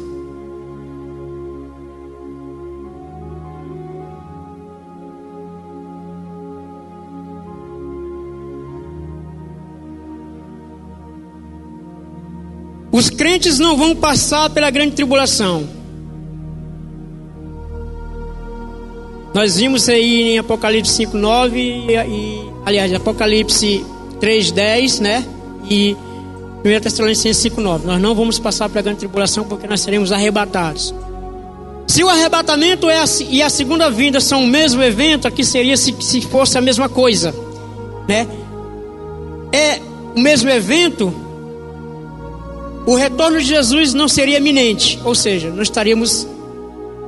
Os crentes não vão passar pela grande tribulação. Nós vimos aí em Apocalipse 5:9 e aliás, Apocalipse 3:10, né? E 1 Tessalonicenses 5:9. Nós não vamos passar pela grande tribulação porque nós seremos arrebatados. Se o arrebatamento e a segunda vinda são o mesmo evento, aqui seria se fosse a mesma coisa, né? É o mesmo evento. O retorno de Jesus não seria iminente, ou seja, não estaríamos,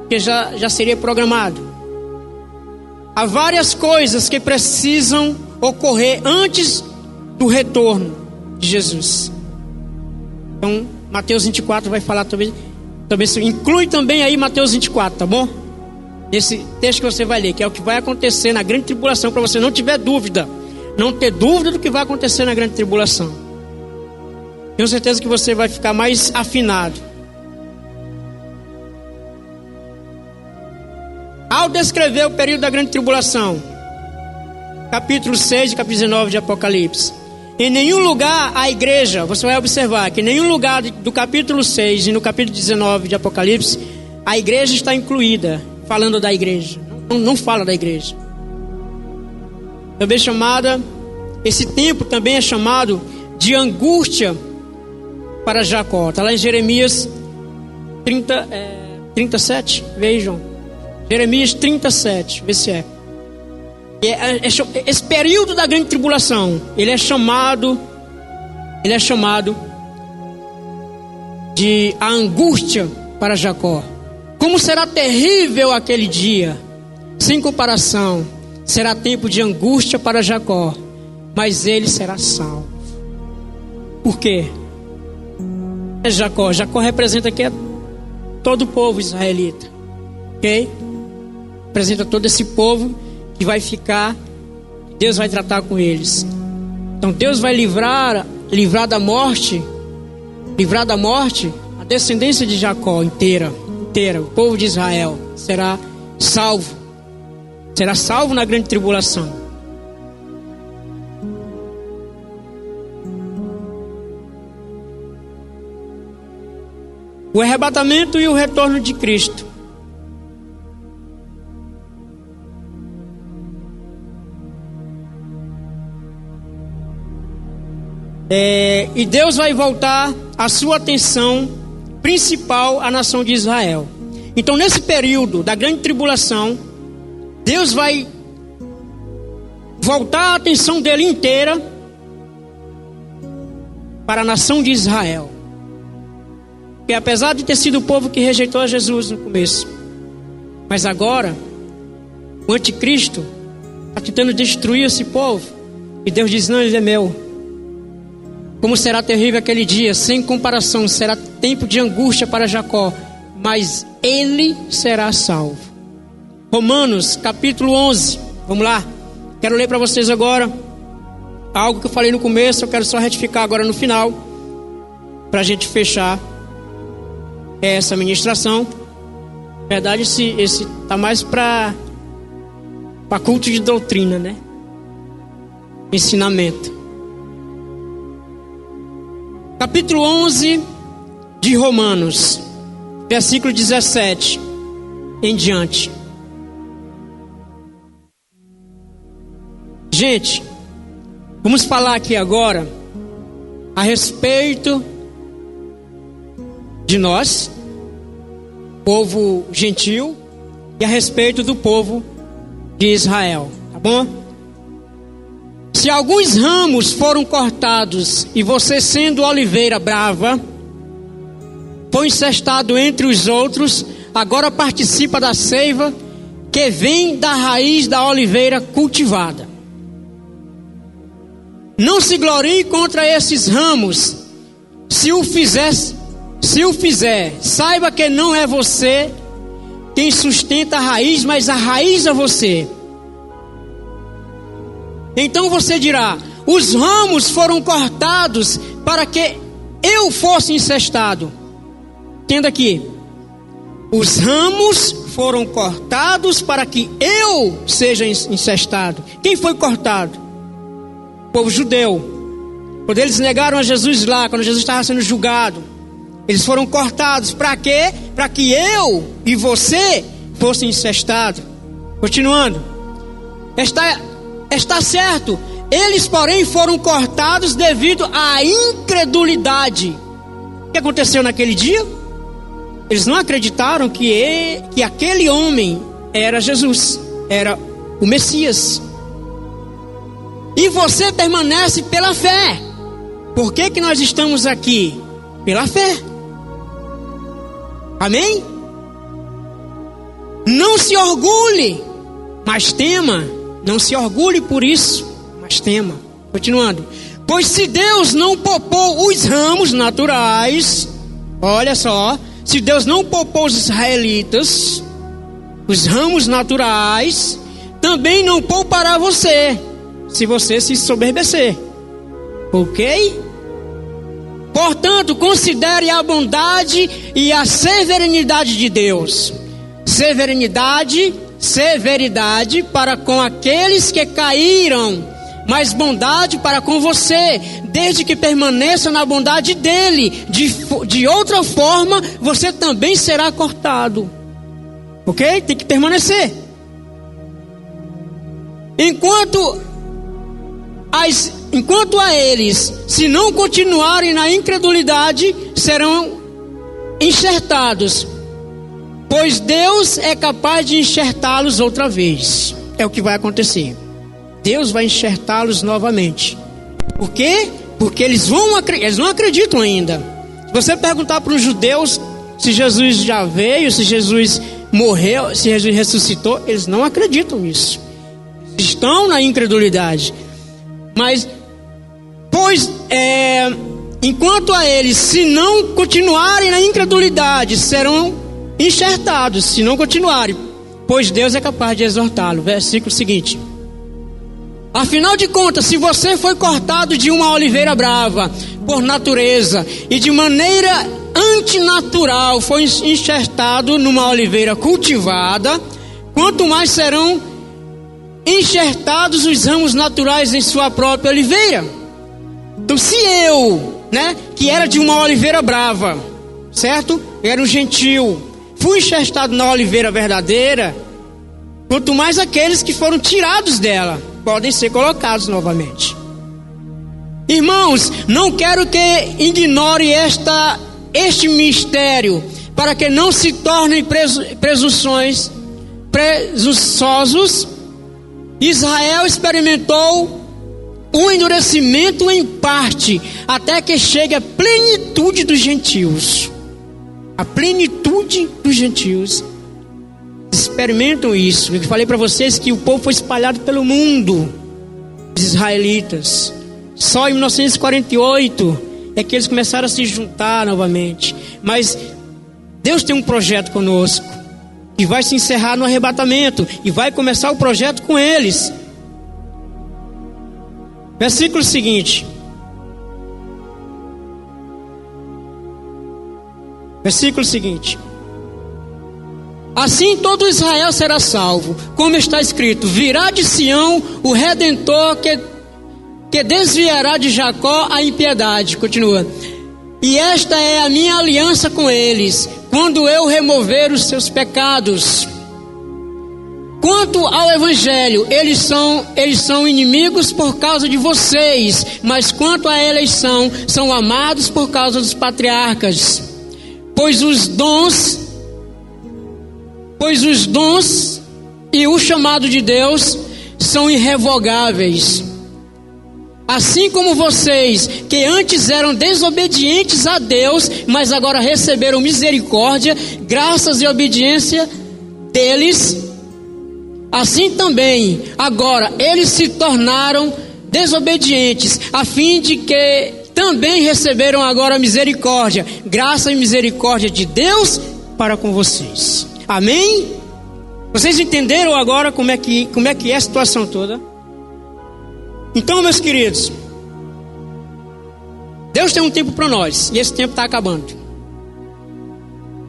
porque já seria programado. Há várias coisas que precisam ocorrer antes do retorno de Jesus. Então, Mateus 24 vai falar também inclui também aí Mateus 24, tá bom? Esse texto que você vai ler, que é o que vai acontecer na grande tribulação, para você não ter dúvida do que vai acontecer na grande tribulação. Tenho certeza que você vai ficar mais afinado. Ao descrever o período da grande tribulação, capítulo 6 e capítulo 19 de Apocalipse, em nenhum lugar a igreja, você vai observar que em nenhum lugar do capítulo 6 e no capítulo 19 de Apocalipse, a igreja está incluída, falando da igreja. Não fala da igreja. Também esse tempo também é chamado de angústia para Jacó. Está lá em Jeremias 37, vejam. Jeremias 37, vê se é. Esse período da grande tribulação, ele é chamado de a angústia para Jacó. Como será terrível aquele dia, sem comparação. Será tempo de angústia para Jacó, mas ele será salvo. Por quê? Jacó representa aqui todo o povo israelita, ok? Representa todo esse povo que vai ficar, Deus vai tratar com eles. Então Deus vai livrar da morte a descendência de Jacó inteira, o povo de Israel será salvo na grande tribulação. O arrebatamento e o retorno de Cristo. E Deus vai voltar a sua atenção principal à nação de Israel. Então, nesse período da grande tribulação, Deus vai voltar a atenção dele inteira para a nação de Israel. Porque apesar de ter sido o povo que rejeitou a Jesus no começo, mas agora o anticristo está tentando destruir esse povo. E Deus diz: não, ele é meu. Como será terrível aquele dia, sem comparação, será tempo de angústia para Jacó, mas ele será salvo. Romanos capítulo 11, vamos lá. Quero ler para vocês agora algo que eu falei no começo, eu quero só retificar agora no final, para a gente fechar essa ministração. Na verdade, esse está mais para culto de doutrina, né? Ensinamento. Capítulo 11 de Romanos, versículo 17 em diante. Gente, vamos falar aqui agora a respeito de nós, povo gentil, e a respeito do povo de Israel, tá bom? Se alguns ramos foram cortados e você, sendo oliveira brava, foi incestado entre os outros, agora participa da seiva que vem da raiz da oliveira cultivada. Não se glorie contra esses ramos. Se o fizer, saiba que não é você quem sustenta a raiz, mas a raiz é você. Então você dirá: os ramos foram cortados para que eu fosse incestado. Entenda aqui: os ramos foram cortados para que eu seja incestado. Quem foi cortado? O povo judeu. Quando eles negaram a Jesus lá, quando Jesus estava sendo julgado, eles foram cortados. Para quê? Para que eu e você fossem incestados. Continuando. Está certo. Eles, porém, foram cortados devido à incredulidade. O que aconteceu naquele dia? Eles não acreditaram que aquele homem era Jesus, era o Messias. E você permanece pela fé. Por que nós estamos aqui? Pela fé. Amém? Não se orgulhe, mas tema. Não se orgulhe por isso, mas tema. Continuando. Pois se Deus não poupou os ramos naturais, olha só, se Deus não poupou os israelitas, os ramos naturais, também não poupará você, se você se soberbecer. Ok? Portanto, considere a bondade e a severidade de Deus. Severidade para com aqueles que caíram, mas bondade para com você, desde que permaneça na bondade dele. De outra forma, você também será cortado. Ok? Tem que permanecer. Enquanto a eles, se não continuarem na incredulidade, serão enxertados, pois Deus é capaz de enxertá-los outra vez. É o que vai acontecer. Deus vai enxertá-los novamente. Por quê? Porque eles não acreditam ainda. Se você perguntar para os judeus se Jesus já veio, se Jesus morreu, se Jesus ressuscitou, eles não acreditam nisso. Estão na incredulidade. Mas, enquanto a eles, se não continuarem na incredulidade, serão enxertados, se não continuarem, pois Deus é capaz de exortá-lo. Versículo seguinte. Afinal de contas, se você foi cortado de uma oliveira brava, por natureza, e de maneira antinatural foi enxertado numa oliveira cultivada, quanto mais serão enxertados os ramos naturais em sua própria oliveira. Então, se eu, que era de uma oliveira brava, certo? Era um gentil, fui enxertado na oliveira verdadeira, quanto mais aqueles que foram tirados dela podem ser colocados novamente. Irmãos, não quero que ignore este mistério. para que não se tornem presunçosos, Israel experimentou um endurecimento em parte, até que chegue a plenitude dos gentios. A plenitude dos gentios experimentam isso. Eu falei para vocês que o povo foi espalhado pelo mundo, os israelitas. Só em 1948 é que eles começaram a se juntar novamente. Mas Deus tem um projeto conosco, que vai se encerrar no arrebatamento, e vai começar o projeto com eles. Versículo seguinte. Versículo seguinte. Assim todo Israel será salvo, como está escrito: virá de Sião o Redentor que desviará de Jacó a impiedade. Continua. E esta é a minha aliança com eles, quando eu remover os seus pecados. Quanto ao Evangelho, eles são inimigos por causa de vocês, mas quanto à eleição, são amados por causa dos patriarcas. Pois os dons e o chamado de Deus são irrevogáveis. Assim como vocês, que antes eram desobedientes a Deus, mas agora receberam misericórdia, graças e obediência deles, assim também, agora, eles se tornaram desobedientes, a fim de que também receberam agora misericórdia, graça e misericórdia de Deus para com vocês. Amém? Vocês entenderam agora como é que é a situação toda? Então, meus queridos, Deus tem um tempo para nós, e esse tempo está acabando.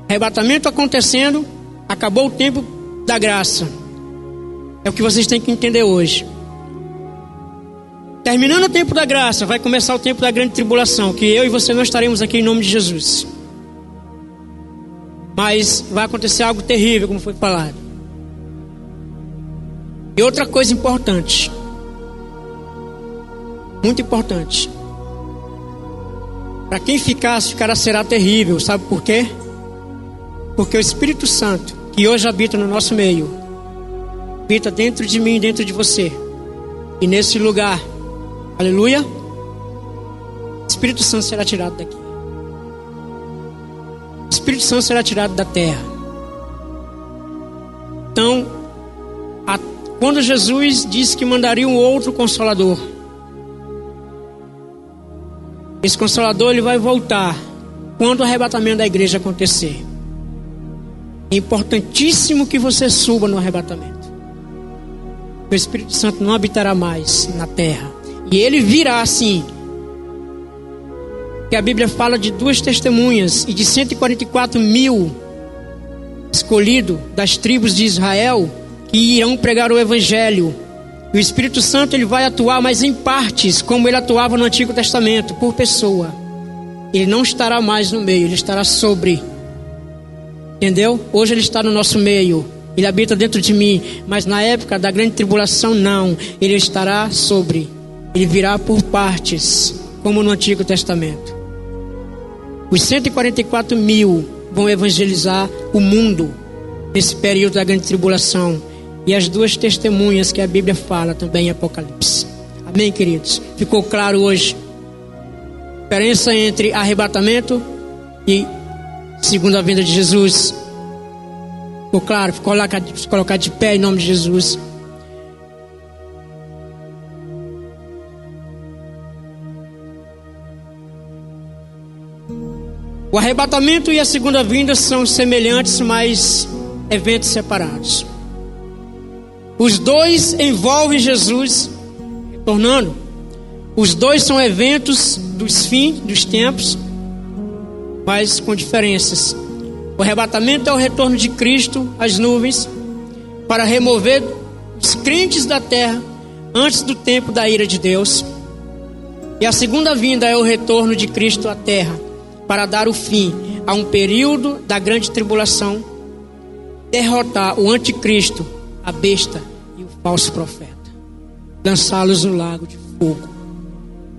Arrebatamento acontecendo, acabou o tempo da graça. É o que vocês têm que entender hoje. Terminando o tempo da graça, vai começar o tempo da grande tribulação, que eu e você não estaremos aqui em nome de Jesus. Mas vai acontecer algo terrível, como foi falado. E outra coisa importante, muito importante, para quem ficará será terrível. Sabe por quê? Porque o Espírito Santo, que hoje habita no nosso meio, habita dentro de mim, dentro de você. E nesse lugar, aleluia, o Espírito Santo será tirado daqui. O Espírito Santo será tirado da terra. Então, quando Jesus disse que mandaria um outro Consolador, esse Consolador ele vai voltar quando o arrebatamento da igreja acontecer. É importantíssimo que você suba no arrebatamento. O Espírito Santo não habitará mais na terra. E ele virá assim. Que a Bíblia fala de 2 testemunhas e de 144.000 escolhidos das tribos de Israel que irão pregar o Evangelho. E o Espírito Santo ele vai atuar, mas em partes, como ele atuava no Antigo Testamento, por pessoa. Ele não estará mais no meio, ele estará sobre. Entendeu? Hoje ele está no nosso meio, ele habita dentro de mim, mas na época da grande tribulação não, ele estará sobre. Ele virá por partes, como no Antigo Testamento. Os 144.000 vão evangelizar o mundo nesse período da grande tribulação. E as 2 testemunhas que a Bíblia fala também em Apocalipse. Amém, queridos? Ficou claro hoje a diferença entre arrebatamento e segunda vinda de Jesus? Ficou claro? Ficou colocar de pé em nome de Jesus. O arrebatamento e a segunda vinda são semelhantes, mas eventos separados. Os dois envolvem Jesus retornando. Os dois são eventos dos fins dos tempos, mas com diferenças. O arrebatamento é o retorno de Cristo às nuvens para remover os crentes da terra antes do tempo da ira de Deus. E a segunda vinda é o retorno de Cristo à terra para dar o fim a um período da grande tribulação, derrotar o anticristo, a besta e o falso profeta, lançá-los no lago de fogo,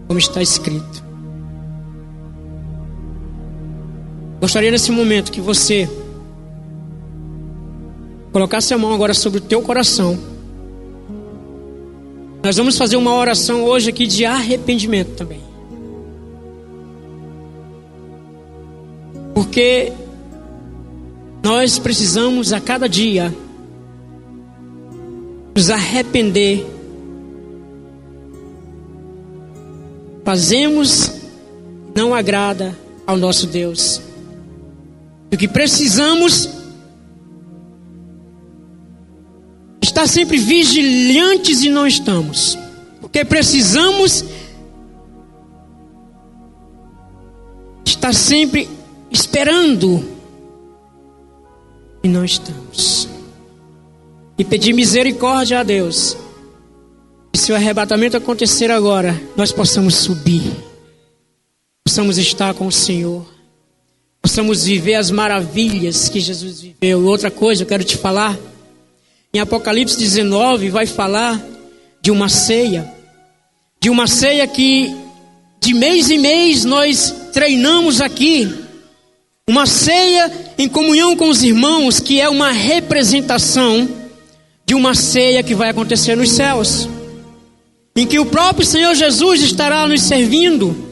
como está escrito. Gostaria nesse momento que você colocasse a mão agora sobre o teu coração. Nós vamos fazer uma oração hoje aqui de arrependimento também. Porque nós precisamos a cada dia nos arrepender. Fazemos, não agrada ao nosso Deus. O que precisamos estar sempre vigilantes e não estamos. Porque precisamos estar sempre esperando e não estamos. E pedir misericórdia a Deus. E se o arrebatamento acontecer agora, nós possamos subir. Possamos estar com o Senhor. Possamos viver as maravilhas que Jesus viveu. Outra coisa eu quero te falar. Em Apocalipse 19 vai falar de uma ceia. De uma ceia que de mês em mês nós treinamos aqui. Uma ceia em comunhão com os irmãos, que é uma representação de uma ceia que vai acontecer nos céus. Em que o próprio Senhor Jesus estará nos servindo.